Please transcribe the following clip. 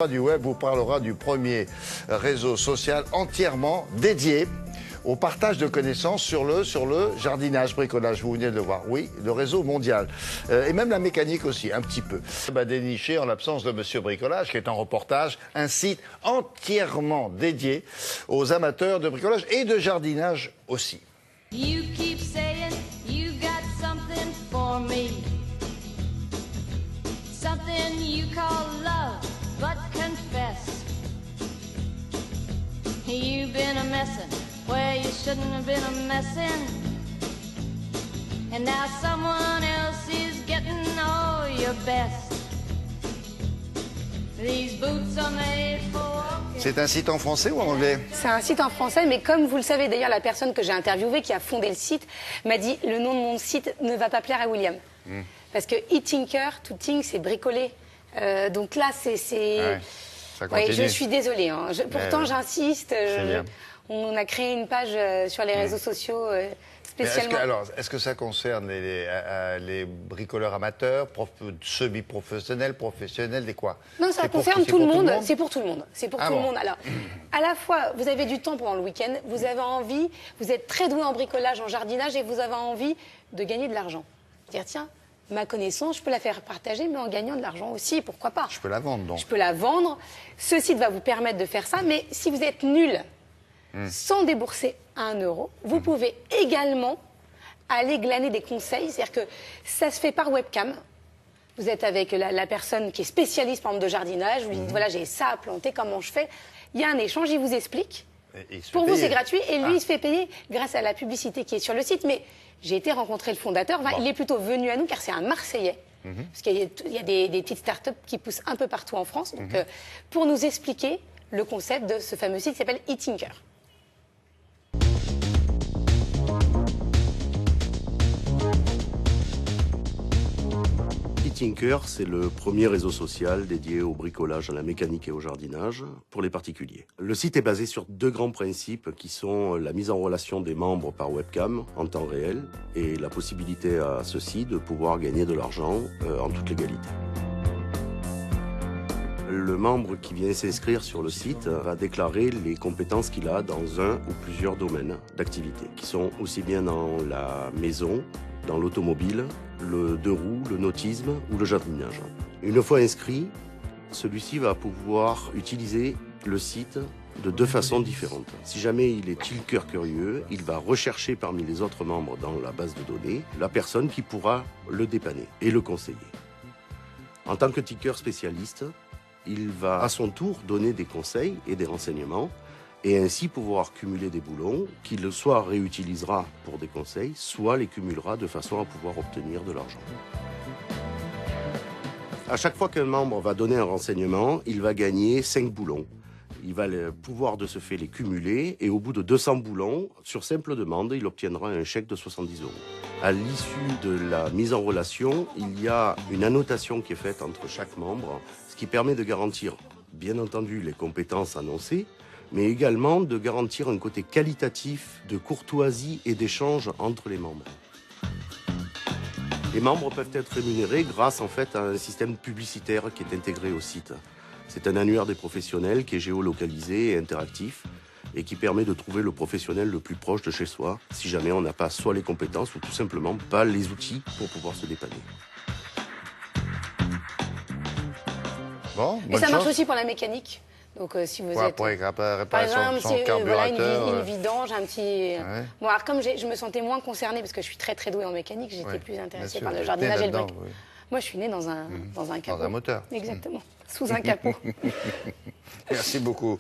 Du web vous parlera du premier réseau social entièrement dédié au partage de connaissances sur le jardinage, bricolage. Vous venez de le voir, oui, le réseau mondial. Et même la mécanique aussi, un petit peu. Déniché, en l'absence de Monsieur Bricolage, qui est en reportage, un site entièrement dédié aux amateurs de bricolage et de jardinage aussi. You keep saying you got something for me. Something you call love, but confess you've been a messin' where you shouldn't have been a messin', and now someone else is getting all your best. These boots are made for walking. C'est un site en français ou en anglais? C'est un site en français, mais comme vous le savez, d'ailleurs, la personne que j'ai interviewée, qui a fondé le site, m'a dit le nom de mon site ne va pas plaire à William. Parce que e-tinker, to think, c'est bricoler. Donc là, c'est... Ouais, ça Ouais, continue. je suis désolée. Hein. Pourtant, j'insiste. bien. On a créé une page sur les réseaux sociaux spécialement. Est-ce que ça concerne les bricoleurs amateurs, semi-professionnels, professionnels, des quoi? Non, ça C'est pour concerne qui? tout le C'est pour monde. C'est pour tout le monde. C'est pour Ah tout bon. le monde. Alors, à la fois, vous avez du temps pendant le week-end, vous avez envie, vous êtes très doué en bricolage, en jardinage, et vous avez envie de gagner de l'argent. Dire, tiens, ma connaissance, je peux la faire partager, mais en gagnant de l'argent aussi, pourquoi pas? Je peux la vendre, donc. Je peux la vendre. Ce site va vous permettre de faire ça, mais si vous êtes nul, sans débourser 1 euro, vous pouvez également aller glaner des conseils. C'est-à-dire que ça se fait par webcam. Vous êtes avec la personne qui est spécialiste, par exemple, de jardinage. Vous lui dites, voilà, j'ai ça à planter, comment je fais? Il y a un échange, il vous explique. Et il se fait Pour vous, payer. c'est gratuit. Et lui, il se fait payer grâce à la publicité qui est sur le site. Mais j'ai été rencontrer le fondateur. Enfin, il est plutôt venu à nous, car c'est un Marseillais. Parce qu'il y a des petites startups qui poussent un peu partout en France. Donc, pour nous expliquer le concept de ce fameux site qui s'appelle e-tinker. e-tinker, c'est le premier réseau social dédié au bricolage, à la mécanique et au jardinage pour les particuliers. Le site est basé sur 2 grands principes qui sont la mise en relation des membres par webcam en temps réel et la possibilité à ceux-ci de pouvoir gagner de l'argent en toute légalité. Le membre qui vient s'inscrire sur le site va déclarer les compétences qu'il a dans un ou plusieurs domaines d'activité, qui sont aussi bien dans la maison, dans l'automobile, le 2 roues, le nautisme ou le jardinage. Une fois inscrit, celui-ci va pouvoir utiliser le site de 2 façons différentes. Si jamais il est tinker curieux, il va rechercher parmi les autres membres dans la base de données la personne qui pourra le dépanner et le conseiller. En tant que tinker spécialiste, il va à son tour donner des conseils et des renseignements et ainsi pouvoir cumuler des boulons qu'il soit réutilisera pour des conseils, soit les cumulera de façon à pouvoir obtenir de l'argent. À chaque fois qu'un membre va donner un renseignement, il va gagner 5 boulons. Il va pouvoir de ce fait les cumuler et au bout de 200 boulons, sur simple demande, il obtiendra un chèque de 70 euros. À l'issue de la mise en relation, il y a une annotation qui est faite entre chaque membre, ce qui permet de garantir, bien entendu, les compétences annoncées, mais également de garantir un côté qualitatif de courtoisie et d'échange entre les membres. Les membres peuvent être rémunérés grâce en fait à un système publicitaire qui est intégré au site. C'est un annuaire des professionnels qui est géolocalisé et interactif et qui permet de trouver le professionnel le plus proche de chez soi si jamais on n'a pas soit les compétences ou tout simplement pas les outils pour pouvoir se dépanner. Bon, Et bonne ça marche chance. aussi pour la mécanique. Donc, si vous Ouais, êtes... pour réparer Par exemple, son si, voilà, carburateur. une vidange, un petit... Ouais. Bon, alors comme je me sentais moins concernée, parce que je suis très très douée en mécanique, j'étais Ouais, plus bien intéressée sûr, par vous le êtes jardinage née et le là-dedans, bric. oui. Moi, je suis née dans un capot. Dans un moteur. Exactement, sous un capot. Merci beaucoup.